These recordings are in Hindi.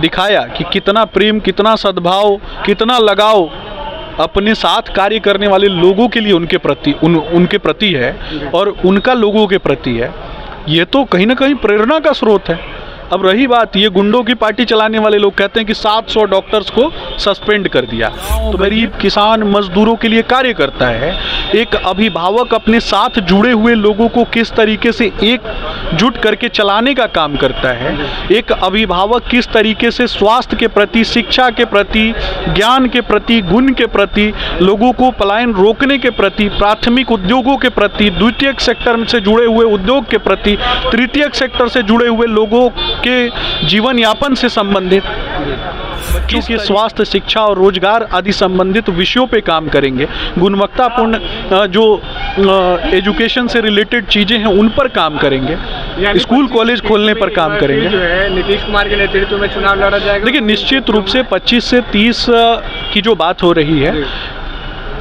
दिखाया कि कितना प्रेम, कितना सद्भाव, कितना लगाव अपने साथ कार्य करने वाले लोगों के लिए उनके प्रति है और उनका लोगों के प्रति है। ये तो कहीं ना कहीं प्रेरणा का स्रोत है। अब रही बात, ये गुंडों की पार्टी चलाने वाले लोग कहते हैं कि 700 डॉक्टर्स को सस्पेंड कर दिया। तो गरीब किसान मजदूरों के लिए कार्य करता है। एक अभिभावक अपने साथ जुड़े हुए लोगों को किस तरीके से एकजुट करके चलाने का काम करता है, एक अभिभावक किस तरीके से स्वास्थ्य के प्रति, शिक्षा के प्रति, ज्ञान के प्रति, गुण के प्रति, लोगों को पलायन रोकने के प्रति, प्राथमिक उद्योगों के प्रति, द्वितीयक सेक्टर से जुड़े हुए उद्योग के प्रति, तृतीयक सेक्टर से जुड़े हुए लोगों के जीवन यापन से संबंधित बच्चों के स्वास्थ्य, शिक्षा और रोजगार आदि संबंधित विषयों पे काम करेंगे। गुणवत्तापूर्ण जो एजुकेशन से रिलेटेड चीज़ें हैं उन पर काम करेंगे। स्कूल कॉलेज खोलने पर काम करेंगे। जो है नीतीश कुमार के नेतृत्व में चुनाव लड़ा जाएगा। देखिए, निश्चित रूप से 25 से 30 की जो बात हो रही है,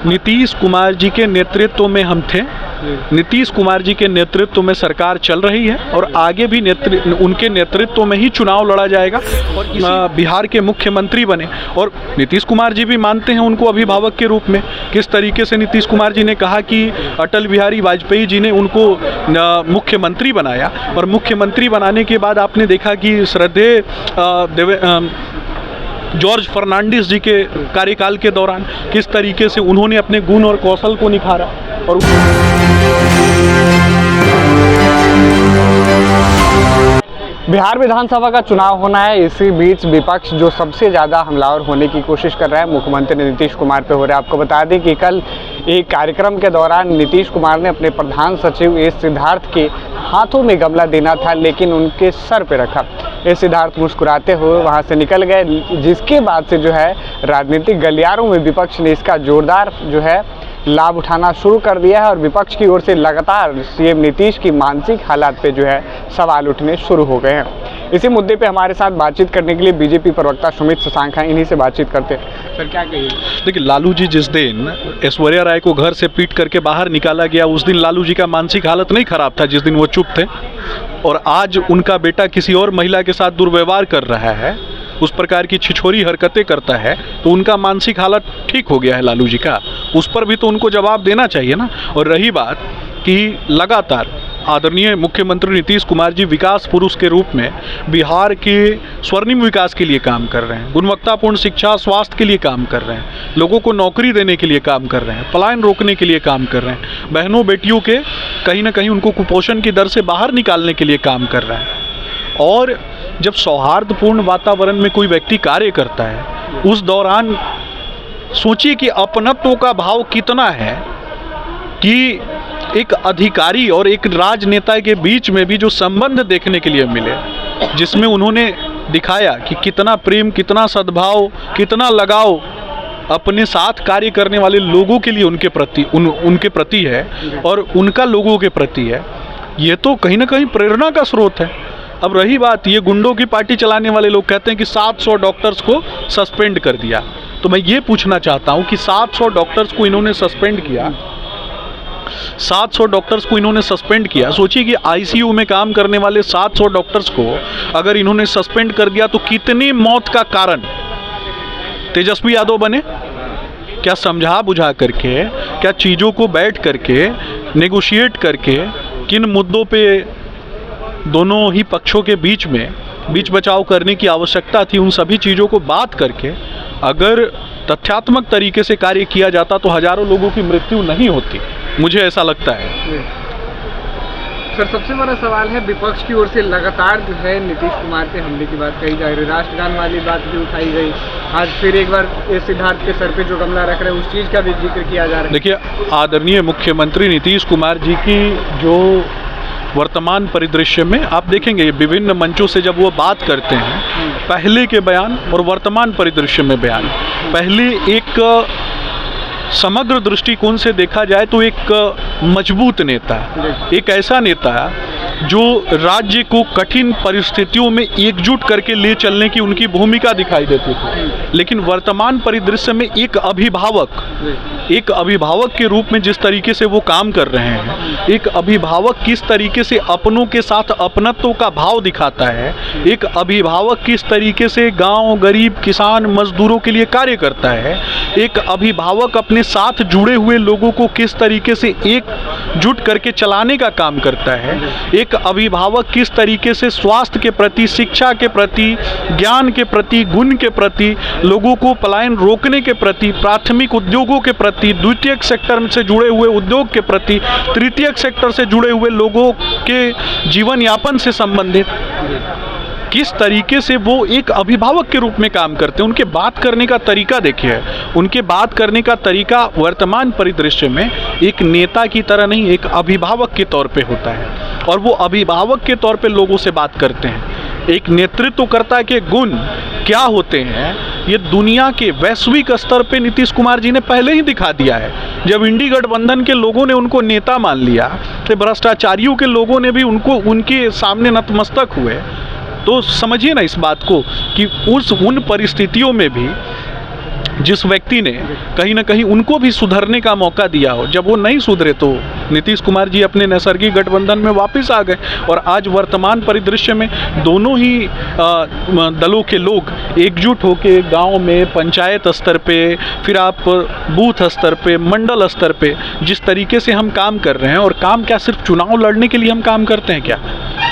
नीतीश कुमार जी के नेतृत्व में हम थे, नीतीश कुमार जी के नेतृत्व में सरकार चल रही है और आगे भी उनके नेतृत्व में ही चुनाव लड़ा जाएगा और बिहार के मुख्यमंत्री बने। और नीतीश कुमार जी भी मानते हैं उनको अभिभावक के रूप में। किस तरीके से नीतीश कुमार जी ने कहा कि अटल बिहारी वाजपेयी जी ने उनको मुख्यमंत्री बनाया और मुख्यमंत्री बनाने के बाद आपने देखा कि श्रद्धेय जॉर्ज फर्नांडिस जी के कार्यकाल के दौरान किस तरीके से उन्होंने अपने गुण और कौशल को निखारा। और बिहार विधानसभा का चुनाव होना है, इसी बीच विपक्ष जो सबसे ज़्यादा हमलावर होने की कोशिश कर रहा है मुख्यमंत्री नीतीश कुमार पे हो रहा है। आपको बता दें कि कल एक कार्यक्रम के दौरान नीतीश कुमार ने अपने प्रधान सचिव एस सिद्धार्थ के हाथों में गमला देना था, लेकिन उनके सर पे रखा। एस सिद्धार्थ मुस्कुराते हुए वहां से निकल गए, जिसके बाद से जो है राजनीतिक गलियारों में विपक्ष ने इसका जोरदार जो है लाभ उठाना शुरू कर दिया है और विपक्ष की ओर से लगातार सीएम नीतीश की मानसिक हालात पे जो है सवाल उठने शुरू हो गए हैं। इसी मुद्दे पे हमारे साथ बातचीत करने के लिए बीजेपी प्रवक्ता सुमित शशांक हैं, इन्हीं से बातचीत करते हैं। सर, क्या कहिए? देखिए, लालू जी जिस दिन ऐश्वर्या राय को घर से पीट करके बाहर निकाला गया, उस दिन लालू जी का मानसिक हालत नहीं खराब था जिस दिन वो चुप थे। और आज उनका बेटा किसी और महिला के साथ दुर्व्यवहार कर रहा है, उस प्रकार की छिछोरी हरकतें करता है, तो उनका मानसिक हालत ठीक हो गया है लालू जी का। उस पर भी तो उनको जवाब देना चाहिए ना। और रही बात कि लगातार आदरणीय मुख्यमंत्री नीतीश कुमार जी विकास पुरुष के रूप में बिहार के स्वर्णिम विकास के लिए काम कर रहे हैं, गुणवत्तापूर्ण शिक्षा, स्वास्थ्य के लिए काम कर रहे हैं, लोगों को नौकरी देने के लिए काम कर रहे हैं, पलायन रोकने के लिए काम कर रहे हैं, बहनों बेटियों के कहीं ना कहीं उनको कुपोषण की दर से बाहर निकालने के लिए काम कर रहे हैं। और जब सौहार्दपूर्ण वातावरण में कोई व्यक्ति कार्य करता है, उस दौरान सोचिए कि अपनत्व का भाव कितना है कि एक अधिकारी और एक राजनेता के बीच में भी जो संबंध देखने के लिए मिले, जिसमें उन्होंने दिखाया कि कितना प्रेम, कितना सद्भाव, कितना लगाव अपने साथ कार्य करने वाले लोगों के लिए उनके प्रति है और उनका लोगों के प्रति है। ये तो कहीं ना कहीं प्रेरणा का स्रोत है। अब रही बात, ये गुंडों की पार्टी चलाने वाले लोग कहते हैं कि 700 डॉक्टर्स को सस्पेंड कर दिया। तो मैं ये पूछना चाहता हूँ कि 700 डॉक्टर्स को इन्होंने सस्पेंड किया, 700 डॉक्टर्स को इन्होंने सस्पेंड किया। सोचिए कि आईसीयू में काम करने वाले 700 डॉक्टर्स को अगर इन्होंने सस्पेंड कर दिया तो कितनी मौत का कारण तेजस्वी यादव बने? क्या समझा बुझा करके, क्या चीज़ों को बैठ करके नेगोशिएट करके, किन मुद्दों पे दोनों ही पक्षों के बीच बचाव करने की आवश्यकता थी, उन सभी चीज़ों को बात करके अगर तथ्यात्मक तरीके से कार्य किया जाता तो हजारों लोगों की मृत्यु नहीं होती, मुझे ऐसा लगता है। सर, सबसे बड़ा सवाल है विपक्ष की ओर से लगातार जो है नीतीश कुमार पे हमले की बात कही जा रही है, राष्ट्रगान वाली बात भी उठाई गई, आज फिर एक बार एस सिद्धार्थ के सर पे जो गमला रख रहे हैं उस चीज़ का भी जिक्र किया जा रहा है। देखिए, आदरणीय मुख्यमंत्री नीतीश कुमार जी की जो वर्तमान परिदृश्य में आप देखेंगे विभिन्न मंचों से जब वो बात करते हैं, पहले के बयान और वर्तमान परिदृश्य में बयान, पहले एक समग्र दृष्टिकोण से देखा जाए तो एक मजबूत नेता, एक ऐसा नेता जो राज्य को कठिन परिस्थितियों में एकजुट करके ले चलने की उनकी भूमिका दिखाई देती थी। लेकिन वर्तमान परिदृश्य में एक अभिभावक, एक अभिभावक के रूप में जिस तरीके से वो काम कर रहे हैं, एक अभिभावक किस तरीके से अपनों के साथ अपनत्व का भाव दिखाता है, एक अभिभावक किस तरीके से गांव, गरीब, किसान, मजदूरों के लिए कार्य करता है, एक अभिभावक अपने साथ जुड़े हुए लोगों को किस तरीके से एकजुट करके चलाने का काम करता है, एक अभिभावक किस तरीके से स्वास्थ्य के प्रति, शिक्षा के प्रति, ज्ञान के प्रति, गुण के प्रति, लोगों को पलायन रोकने के प्रति, प्राथमिक उद्योगों के प्रति, द्वितीयक सेक्टर से जुड़े हुए उद्योग के प्रति, तृतीयक सेक्टर से जुड़े हुए लोगों के जीवन यापन से संबंधित किस तरीके से वो एक अभिभावक के रूप में काम करते हैं। उनके बात करने का तरीका देखिए, उनके बात करने का तरीका वर्तमान परिदृश्य में एक नेता की तरह नहीं, एक अभिभावक के तौर पे होता है और वो अभिभावक के तौर पे लोगों से बात करते हैं। एक नेतृत्वकर्ता के गुण क्या होते हैं, ये दुनिया के वैश्विक स्तर पे नीतीश कुमार जी ने पहले ही दिखा दिया है। जब इंडी गठबंधन के लोगों ने उनको नेता मान लिया, तो भ्रष्टाचारियों के लोगों ने भी उनके सामने नतमस्तक हुए। तो समझिए ना इस बात को कि उन परिस्थितियों में भी जिस व्यक्ति ने कहीं ना कहीं उनको भी सुधरने का मौका दिया हो, जब वो नहीं सुधरे तो नीतीश कुमार जी अपने नैसर्गिक गठबंधन में वापस आ गए और आज वर्तमान परिदृश्य में दोनों ही दलों के लोग एकजुट होकर गांव में, पंचायत स्तर पे, फिर आप बूथ स्तर पे, मंडल स्तर पे जिस तरीके से हम काम कर रहे हैं, और काम क्या सिर्फ चुनाव लड़ने के लिए हम काम करते हैं क्या?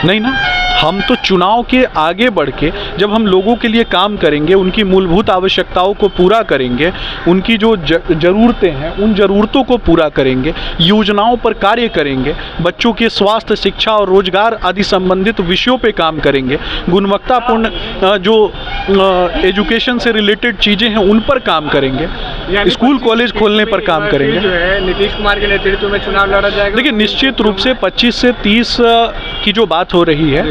नहीं ना, हम तो चुनाव के आगे बढ़ के जब हम लोगों के लिए काम करेंगे, उनकी मूलभूत आवश्यकताओं को पूरा करेंगे, उनकी जो ज़रूरतें हैं उन ज़रूरतों को पूरा करेंगे, योजनाओं पर कार्य करेंगे, बच्चों के स्वास्थ्य, शिक्षा और रोजगार आदि संबंधित विषयों पे काम करेंगे, गुणवत्तापूर्ण जो एजुकेशन से रिलेटेड चीज़ें हैं उन पर काम करेंगे, स्कूल कॉलेज खोलने पर काम करेंगे। जो है नीतीश कुमार के नेतृत्व में चुनाव लड़ा जाएगा। देखिए, निश्चित रूप से 25 से 30 की जो बात हो रही है,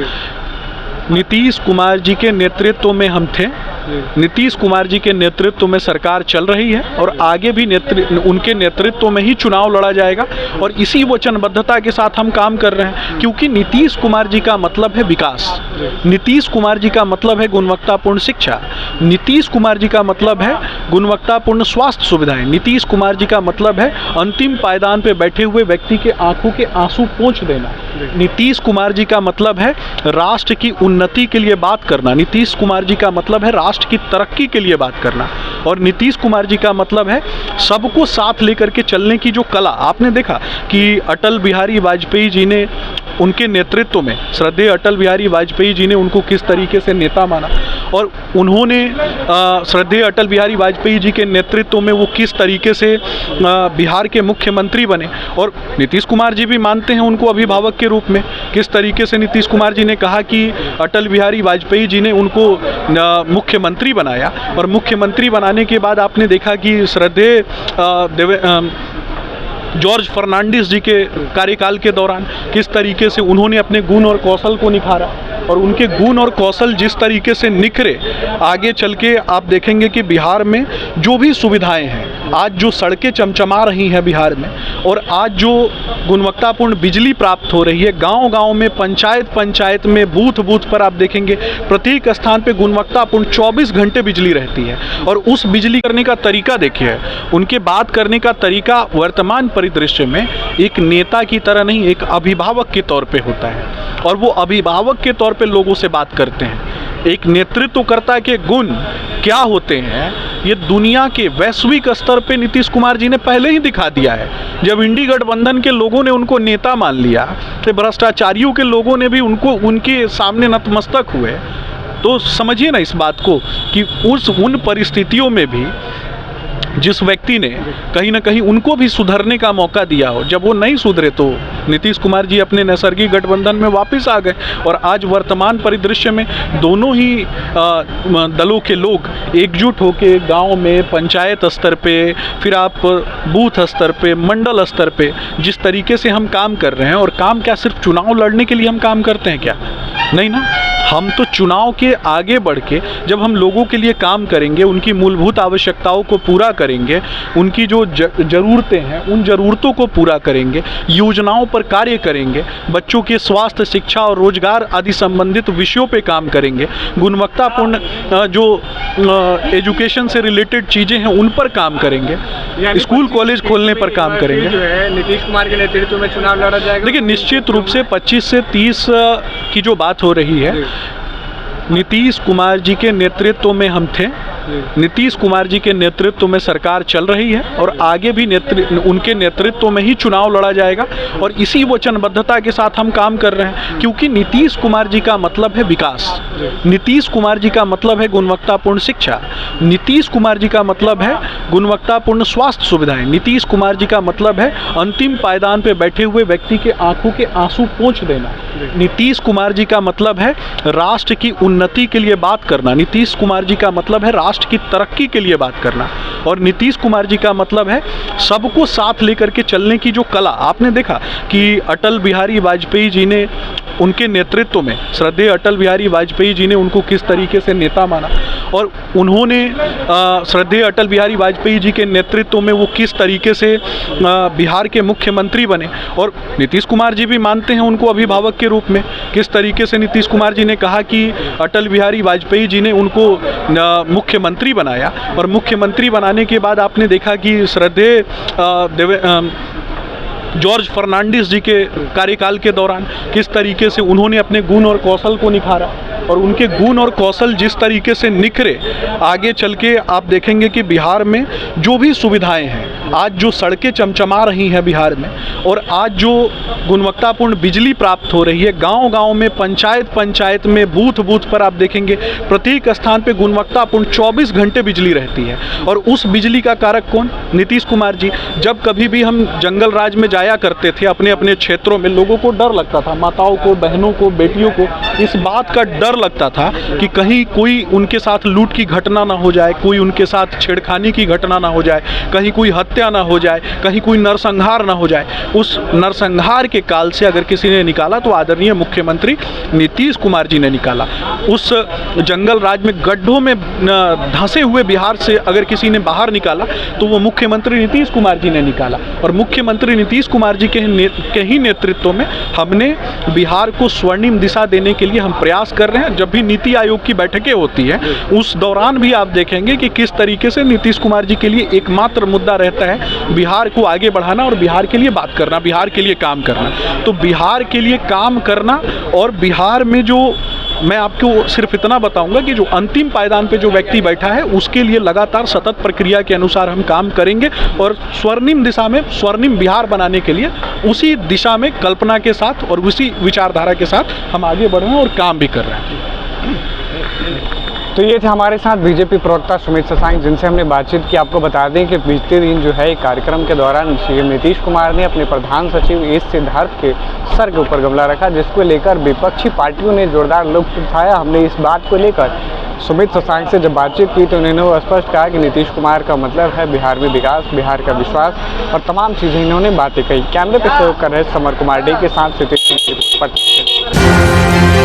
नीतीश कुमार जी के नेतृत्व में हम थे, नीतीश कुमार जी के नेतृत्व में सरकार चल रही है और आगे भी उनके नेतृत्व में ही चुनाव लड़ा जाएगा और इसी वचनबद्धता के साथ हम काम कर रहे हैं, क्योंकि नीतीश कुमार जी का मतलब है विकास, नीतीश कुमार जी का मतलब है गुणवत्तापूर्ण शिक्षा, नीतीश कुमार जी का मतलब है गुणवत्तापूर्ण स्वास्थ्य सुविधाएं, नीतीश कुमार जी का मतलब है अंतिम पायदान पर बैठे हुए व्यक्ति के आंखों के आंसू पोंछ देना, नीतीश कुमार जी का मतलब है राष्ट्र की उन्नति के लिए बात करना, नीतीश कुमार जी का मतलब है राष्ट्र की तरक्की के लिए बात करना, और नीतीश कुमार जी का मतलब है सबको साथ लेकर के चलने की जो कला। आपने देखा कि अटल बिहारी वाजपेयी जी ने, उनके नेतृत्व में श्रद्धेय अटल बिहारी वाजपेयी जी ने उनको किस तरीके से नेता माना और उन्होंने श्रद्धेय अटल बिहारी वाजपेयी जी के नेतृत्व में वो किस तरीके से बिहार के मुख्यमंत्री बने, और नीतीश कुमार जी भी मानते हैं उनको अभिभावक के रूप में। किस तरीके से नीतीश कुमार जी ने कहा कि अटल बिहारी वाजपेयी जी ने उनको मुख्यमंत्री बनाया, और मुख्यमंत्री बनाने के बाद आपने देखा कि श्रद्धेय जॉर्ज फर्नांडिस जी के कार्यकाल के दौरान किस तरीके से उन्होंने अपने गुण और कौशल को निखारा, और उनके गुण और कौशल जिस तरीके से निखरे, आगे चल के आप देखेंगे कि बिहार में जो भी सुविधाएं हैं, आज जो सड़कें चमचमा रही हैं बिहार में, और आज जो गुणवत्तापूर्ण बिजली प्राप्त हो रही है गांव-गांव में, पंचायत में, बूथ पर आप देखेंगे प्रत्येक स्थान पे गुणवत्तापूर्ण 24 घंटे बिजली रहती है, और उस बिजली करने का तरीका देखिए, उनके बात करने का तरीका वर्तमान परिदृश्य में एक नेता की तरह नहीं, एक अभिभावक के तौर पे होता है, और वो अभिभावक के तौर पे लोगों से बात करते हैं। एक नेतृत्वकर्ता के गुण क्या होते हैं, ये दुनिया के वैश्विक स्तर पे नीतीश कुमार जी ने पहले ही दिखा दिया है। जब इंडी गठबंधन के लोगों ने उनको नेता मान लिया, तो भ्रष्टाचारियों के लोगों ने भी उनके सामने नतमस्तक हुए। तो समझिए ना इस बात को कि उन परिस्थितियों में भी जिस व्यक्ति ने कहीं ना कहीं उनको भी सुधरने का मौका दिया हो, जब वो नहीं सुधरे तो नीतीश कुमार जी अपने नैसर्गिक गठबंधन में वापस आ गए और आज वर्तमान परिदृश्य में दोनों ही दलों के लोग एकजुट होकर गांव में, पंचायत स्तर पे, फिर आप बूथ स्तर पे, मंडल स्तर पे जिस तरीके से हम काम कर रहे हैं, और काम क्या सिर्फ चुनाव लड़ने के लिए हम काम करते हैं क्या? नहीं ना, हम तो चुनाव के आगे बढ़ के जब हम लोगों के लिए काम करेंगे, उनकी मूलभूत आवश्यकताओं को पूरा करेंगे, उनकी जो ज़रूरतें हैं उन ज़रूरतों को पूरा करेंगे, योजनाओं पर कार्य करेंगे, बच्चों के स्वास्थ्य, शिक्षा और रोजगार आदि संबंधित विषयों पे काम करेंगे, गुणवत्तापूर्ण जो एजुकेशन से रिलेटेड चीज़ें हैं उन पर काम करेंगे, स्कूल कॉलेज खोलने पर काम करेंगे। जो है नीतीश कुमार के नेतृत्व में चुनाव लड़ा जाएगा। देखिए, निश्चित रूप से 25 से 30 की जो बात हो रही है, नीतीश कुमार जी के नेतृत्व में हम थे, नीतीश कुमार जी के नेतृत्व में सरकार चल रही है और आगे भी उनके नेतृत्व में ही चुनाव लड़ा जाएगा और इसी वचनबद्धता के साथ हम काम कर रहे हैं, क्योंकि नीतीश कुमार जी का मतलब है विकास, नीतीश कुमार जी का मतलब है गुणवत्तापूर्ण शिक्षा, नीतीश कुमार जी का मतलब है गुणवत्तापूर्ण स्वास्थ्य सुविधाएं, नीतीश कुमार जी का मतलब है अंतिम पायदान पर बैठे हुए व्यक्ति के आंखों के आंसू पोंछ देना, नीतीश कुमार जी का मतलब है राष्ट्र की उन्नति के लिए बात करना, नीतीश कुमार जी का मतलब है राष्ट्र की तरक्की के लिए बात करना, और नीतीश कुमार जी का मतलब है सबको साथ लेकर के चलने की जो कला। आपने देखा कि अटल बिहारी वाजपेयी जी ने, उनके नेतृत्व में श्रद्धेय अटल बिहारी वाजपेयी जी ने उनको किस तरीके से नेता माना और उन्होंने श्रद्धेय अटल बिहारी वाजपेयी जी के नेतृत्व में वो किस तरीके से बिहार के मुख्यमंत्री बने, और नीतीश कुमार जी भी मानते हैं उनको अभिभावक के रूप में। किस तरीके से नीतीश कुमार जी ने कहा कि अटल बिहारी वाजपेयी जी ने उनको मुख्यमंत्री बनाया, और मुख्यमंत्री बनाने के बाद आपने देखा कि श्रद्धेय जॉर्ज फर्नांडिस जी के कार्यकाल के दौरान किस तरीके से उन्होंने अपने गुण और कौशल को निखारा, और उनके गुण और कौशल जिस तरीके से निखरे, आगे चल के आप देखेंगे कि बिहार में जो भी सुविधाएं हैं, आज जो सड़कें चमचमा रही हैं बिहार में, और आज जो गुणवत्तापूर्ण बिजली प्राप्त हो रही है गांव-गांव में, पंचायत में, बूथ पर आप देखेंगे प्रत्येक स्थान पे गुणवत्तापूर्ण 24 घंटे बिजली रहती है, और उस बिजली का कारक कौन? नीतीश कुमार जी। जब कभी भी हम जंगल राज में जाया करते थे अपने अपने क्षेत्रों में, लोगों को डर लगता था, माताओं को, बहनों को, बेटियों को इस बात का डर लगता था कि कहीं कोई उनके साथ लूट की घटना ना हो जाए, कोई उनके साथ छेड़खानी की घटना ना हो जाए, कहीं कोई हत्या ना हो जाए, कहीं कोई नरसंहार ना हो जाए। उस नरसंहार के काल से अगर किसी ने निकाला तो आदरणीय मुख्यमंत्री नीतीश कुमार जी ने निकाला। उस जंगल राज में गड्ढों में धंसे हुए बिहार से अगर किसी ने बाहर निकाला तो वो मुख्यमंत्री नीतीश कुमार जी ने निकाला, और मुख्यमंत्री नीतीश कुमार जी के ही नेतृत्व में हमने बिहार को स्वर्णिम दिशा देने के लिए हम प्रयास कर रहे हैं। जब भी नीति आयोग की बैठकें होती है उस दौरान भी आप देखेंगे कि किस तरीके से नीतीश कुमार जी के लिए एकमात्र मुद्दा रहता है बिहार को आगे बढ़ाना और बिहार के लिए बात करना, बिहार के लिए काम करना। तो बिहार के लिए काम करना, और बिहार में जो, मैं आपको सिर्फ इतना बताऊंगा कि जो अंतिम पायदान पे जो व्यक्ति बैठा है उसके लिए लगातार सतत प्रक्रिया के अनुसार हम काम करेंगे, और स्वर्णिम दिशा में, स्वर्णिम बिहार बनाने के लिए उसी दिशा में कल्पना के साथ और उसी विचारधारा के साथ हम आगे बढ़ रहे हैं और काम भी कर रहे हैं। तो ये थे हमारे साथ बीजेपी प्रवक्ता सुमित शशांक, जिनसे हमने बातचीत की। आपको बता दें कि बीते दिन जो है कार्यक्रम के दौरान सीएम नीतीश कुमार ने अपने प्रधान सचिव एस सिद्धार्थ के सर के ऊपर गमला रखा, जिसको लेकर विपक्षी पार्टियों ने जोरदार लुत्फ उठाया। हमने इस बात को लेकर सुमित शशांक से जब बातचीत की तो उन्होंने वो स्पष्ट कहा कि नीतीश कुमार का मतलब है बिहार में विकास, बिहार का विश्वास, और तमाम चीज़ें इन्होंने बातें कही। कैमरे पर सहयोग कर रहे समर कुमार डे के साथ सितेश सिंह की रिपोर्ट।